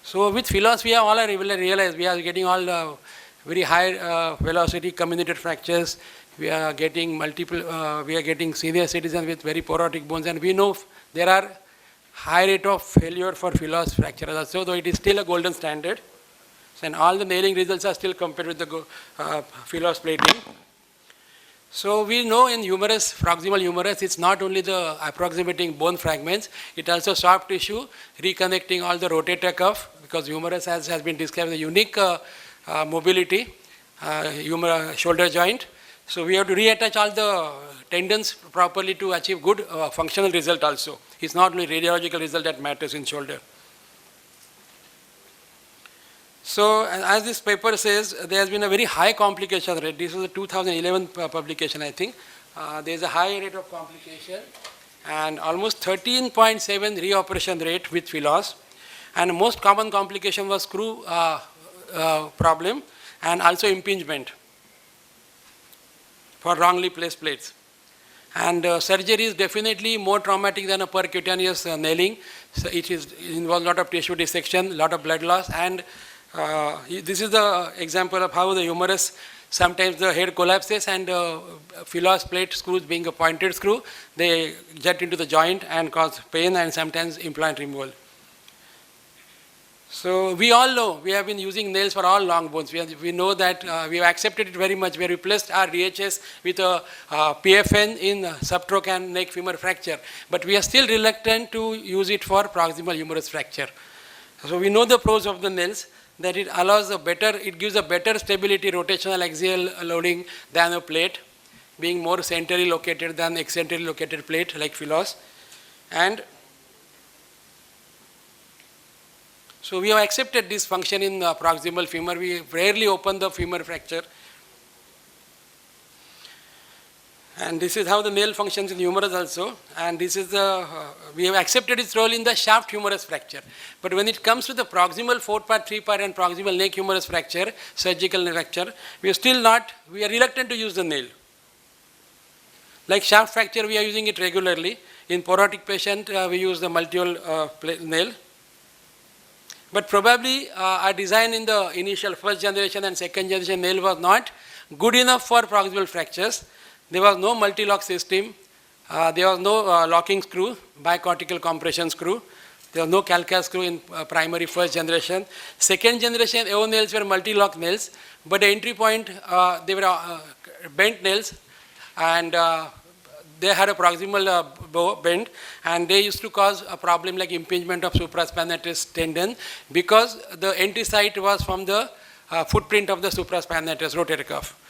So with philosophy, all I realized we are getting all very high velocity comminuted fractures. We are getting we are getting senior citizens with very porotic bones, and we know there are high rate of failure for Philos fracture also, though it is still a golden standard. And all the nailing results are still compared with the Philos plating. So we know in humerus, proximal humerus, it's not only the approximating bone fragments, it also soft tissue, reconnecting all the rotator cuff, because humerus has been described as a unique mobility, shoulder joint. So we have to reattach all the tendons properly to achieve good functional result also. It's not only radiological result that matters in shoulder. So as this paper says, there has been a very high complication rate. This was a 2011 publication, I think. There is a high rate of complication and almost 13.7 reoperation rate with Philos. And most common complication was screw problem and also impingement for wrongly placed plates. And surgery is definitely more traumatic than a percutaneous nailing. So it involves a lot of tissue dissection, a lot of blood loss, and this is the example of how the humerus, sometimes the head collapses and Philos plate screws being a pointed screw, they jet into the joint and cause pain and sometimes implant removal. So we all know, we have been using nails for all long bones. We know that we have accepted it very much. We have replaced our DHS with a PFN in subtroch and neck femur fracture. But we are still reluctant to use it for proximal humerus fracture. So we know the pros of the nails, that it allows it gives a better stability, rotational axial loading than a plate, being more centrally located than eccentrically located plate like Philos. And so we have accepted this function in proximal femur. We rarely open the femur fracture. And this is how the nail functions in humerus also. And this is we have accepted its role in the shaft humerus fracture. But when it comes to the proximal 4-part, 3-part and proximal neck humerus fracture, surgical fracture, we are reluctant to use the nail. Like shaft fracture, we are using it regularly. In porotic patient, we use the multi-hole nail. But probably our design in the initial first generation and second generation nail was not good enough for proximal fractures. There was no multi-lock system. There was no locking screw, bicortical compression screw. There was no calcas screw in primary first generation. Second generation AO nails were multi-lock nails, but the entry point, they were bent nails, and they had a proximal bend, and they used to cause a problem like impingement of supraspinatus tendon because the entry site was from the footprint of the supraspinatus rotator cuff.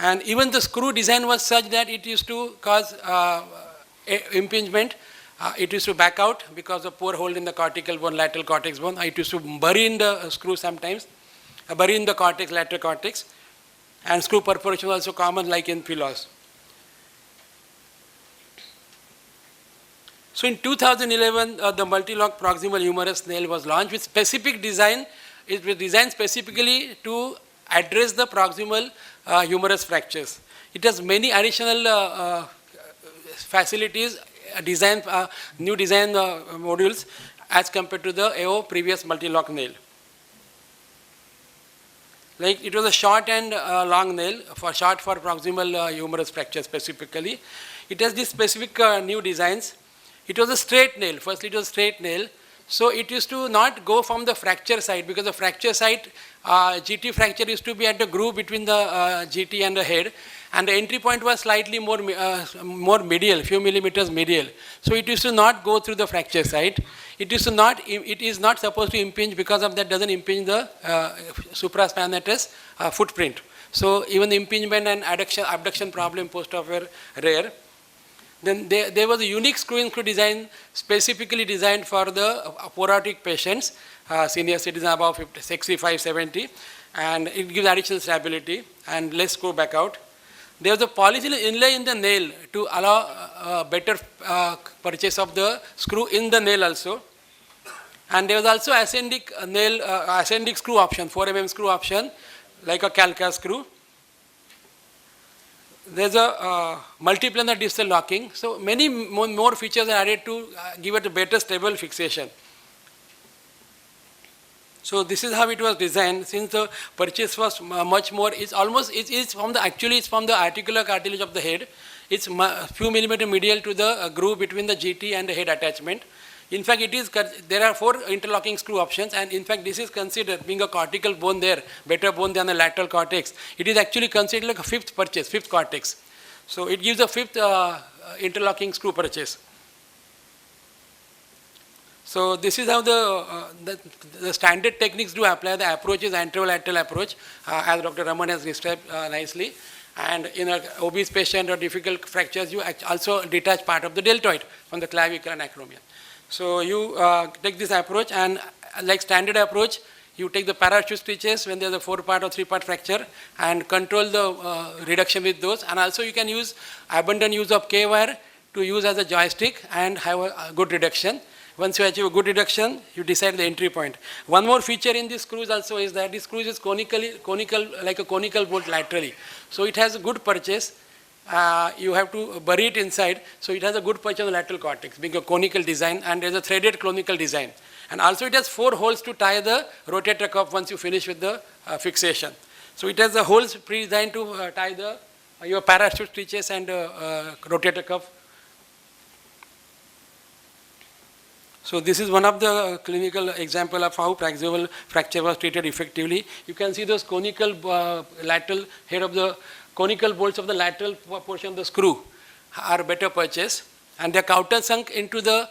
And even the screw design was such that it used to cause impingement. It used to back out because of poor hold in the cortical bone, lateral cortex bone. It used to bury in the screw sometimes, bury in the cortex, lateral cortex. And screw perforation was also common like in Philos. So in 2011, the multi-lock proximal humerus nail was launched with specific design. It was designed specifically to address the proximal humerus fractures. It has many additional facilities, new design modules as compared to the AO previous multi-lock nail. Like it was a short and long nail, short for proximal humerus fracture specifically. It has these specific new designs. It was a straight nail. Firstly, it was a straight nail. So it used to not go from the fracture site, because the fracture site, GT fracture used to be at the groove between the GT and the head, and the entry point was slightly more medial, few millimeters medial. So it used to not go through the fracture site. It is not supposed to impinge, because of that doesn't impinge the supraspinatus footprint. So even the impingement and abduction problem post-op were rare. Then there was a unique screw-in-screw design specifically designed for the porotic patients, senior citizens above 65, 70, and it gives additional stability and less screw back out. There was a polysilicon inlay in the nail to allow better purchase of the screw in the nail also. And there was also ascendic nail, ascendic screw option, 4 mm screw option, like a calca screw. There's a multiplanar distal locking. So many more features are added to give it a better stable fixation. So this is how it was designed. Since the purchase was much more, it's from the actually it's from the articular cartilage of the head. It's few millimeter medial to the groove between the GT and the head attachment. In fact, there are 4 interlocking screw options, and in fact, this is considered being a cortical bone there, better bone than the lateral cortex. It is actually considered like a 5th purchase, 5th cortex. So it gives a 5th interlocking screw purchase. So this is how the standard techniques do apply. The approach is anterolateral approach, as Dr. Raman has described nicely. And in an obese patient or difficult fractures, you also detach part of the deltoid from the clavicle and acromion. So you take this approach, and like standard approach, you take the parachute stitches when there's a 4-part or 3-part fracture and control the reduction with those. And also you can use abundant use of K-wire to use as a joystick and have a good reduction. Once you achieve a good reduction, you decide the entry point. One more feature in this screws also is that this screw is conical, like a conical bolt laterally. So it has a good purchase. You have to bury it inside. So it has a good purchase on the lateral cortex, being a conical design, and there's a threaded conical design. And also it has 4 holes to tie the rotator cuff once you finish with the fixation. So it has the holes pre-designed to tie your parachute stitches and rotator cuff. So this is one of the clinical example of how proximal fracture was treated effectively. You can see those conical lateral head of the conical bolts of the lateral portion of the screw are better purchased, and they are countersunk into the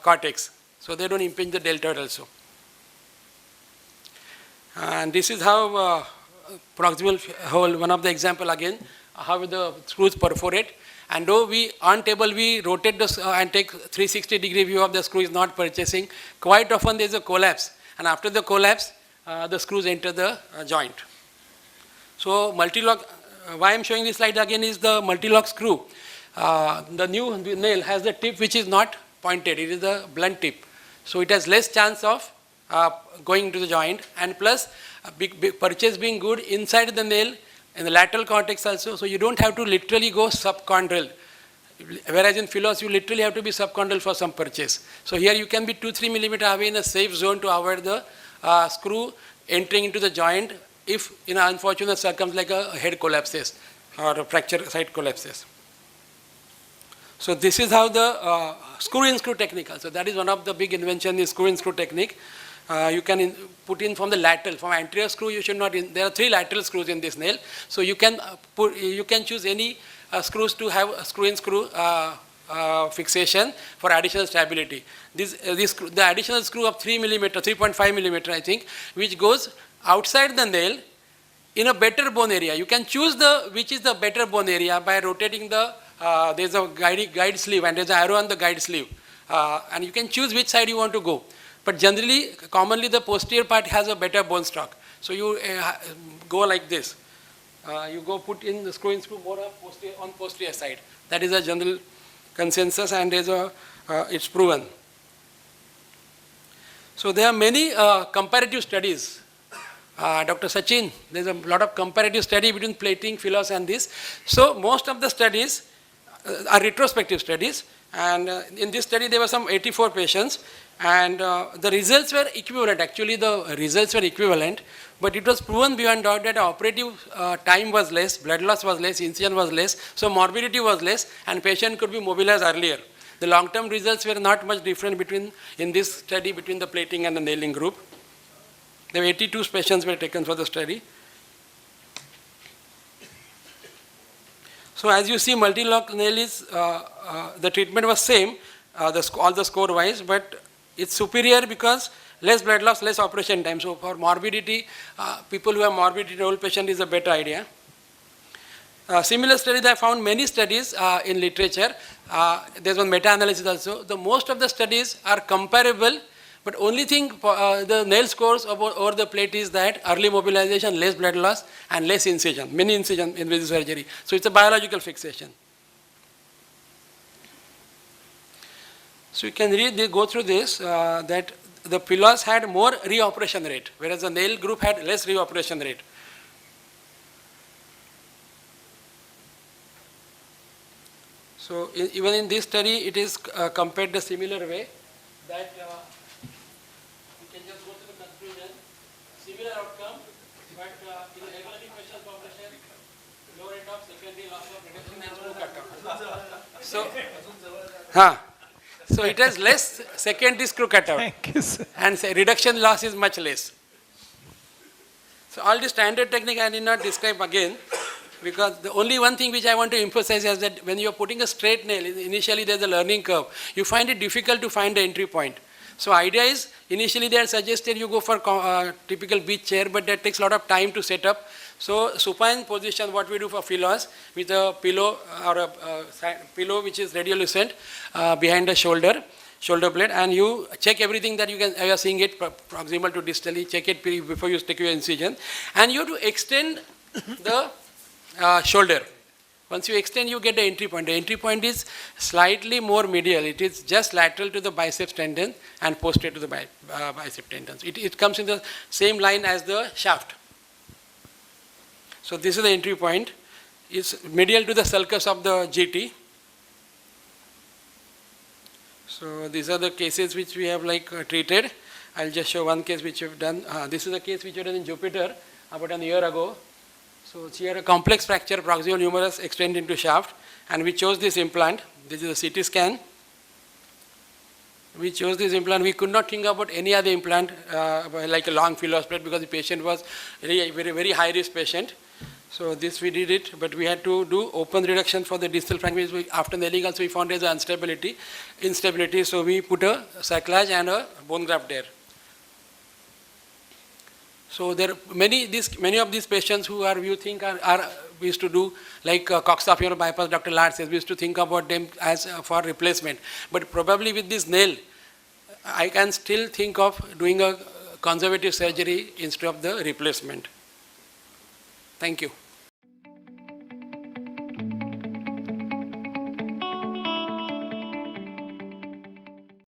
cortex, so they don't impinge the deltoid also. And this is how proximal hole, one of the example again, how the screws perforate. And though on table we rotate this and take 360-degree view of the screw is not purchasing, quite often there is a collapse. And after the collapse, the screws enter the joint. So multi-lock, why I am showing this slide again is the multi-lock screw. The new nail has the tip which is not pointed, it is a blunt tip. So it has less chance of going into the joint, and plus big purchase being good inside the nail, in the lateral cortex also, so you don't have to literally go subchondral. Whereas in philos, you literally have to be subchondral for some purchase. So here you can be 2-3 millimeter away in a safe zone to avoid the screw entering into the joint if in an unfortunate circumstance like a head collapses or a fracture site collapses. So this is how the screw-in-screw technique also. That is one of the big inventions, is screw-in-screw technique. You can put in from the lateral, from anterior screw you should not, there are 3 lateral screws in this nail. So you can choose any screws to have a screw-in-screw fixation for additional stability. The additional screw of 3 millimeter, 3.5 millimeter I think, which goes outside the nail in a better bone area. You can choose which is the better bone area by rotating there's a guide sleeve, and there's an arrow on the guide sleeve. And you can choose which side you want to go. But generally, commonly the posterior part has a better bone stock. So you go like this. You go put in the screw-in-screw more on posterior side. That is a general consensus, and it's proven. So there are many comparative studies. Dr. Sachin, there's a lot of comparative study between plating, philos and this. So most of the studies are retrospective studies. And in this study, there were some 84 patients, and the results were equivalent. Actually, the results were equivalent, but it was proven beyond doubt that operative time was less, blood loss was less, incision was less, so morbidity was less, and patient could be mobilized earlier. The long-term results were not much different in this study between the plating and the nailing group. There were 82 patients were taken for the study. So as you see, multi-lock nail is, the treatment was same, all the score wise, but it's superior because less blood loss, less operation time. So for morbidity, people who have morbidity in old patient is a better idea. Similar studies, I found many studies in literature. There's one meta-analysis also. The most of the studies are comparable, but only thing the nail scores over the plate is that early mobilization, less blood loss, and less incision, many incision in this surgery. So it's a biological fixation. So you can go through this, that the philos had more reoperation rate, whereas the nail group had less reoperation rate. So even in this study, it is compared the similar way that you can just go to the conclusion. incision, similar outcome, but in the elderly patient population, low rate of secondary loss of reduction and screw cutout. So it has less secondary screw cutout. Thank you, sir. And reduction loss is much less. So all the standard technique I did not describe again, because the only one thing which I want to emphasize is that when you are putting a straight nail, initially there is a learning curve. You find it difficult to find the entry point. So idea is, initially they are suggested you go for typical beach chair, but that takes a lot of time to set up. So supine position, what we do for philos, with a pillow or a pillow which is radiolucent behind the shoulder blade, and you check everything that you are seeing it proximal to distally, check it before you take your incision, and you have to extend the shoulder. Once you extend, you get the entry point. The entry point is slightly more medial. It is just lateral to the biceps tendon and posterior to the bicep tendons. It comes in the same line as the shaft. So this is the entry point. It's medial to the sulcus of the GT. So these are the cases which we have treated. I'll just show one case which we've done. This is a case which we done in Jupiter about a year ago. So here a complex fracture, proximal humerus extend into shaft, and we chose this implant. This is a CT scan. We chose this implant. We could not think about any other implant like a long philos plate, because the patient was very high risk patient. So this we did it, but we had to do open reduction for the distal fragment. After nailing also we found there's instability. So we put a sacrilege and a bone graft there. So there are many of these patients who are, we think we used to do like coxophural bypass, Dr. Lard says, we used to think about them as for replacement. But probably with this nail, I can still think of doing a conservative surgery instead of the replacement. Thank you.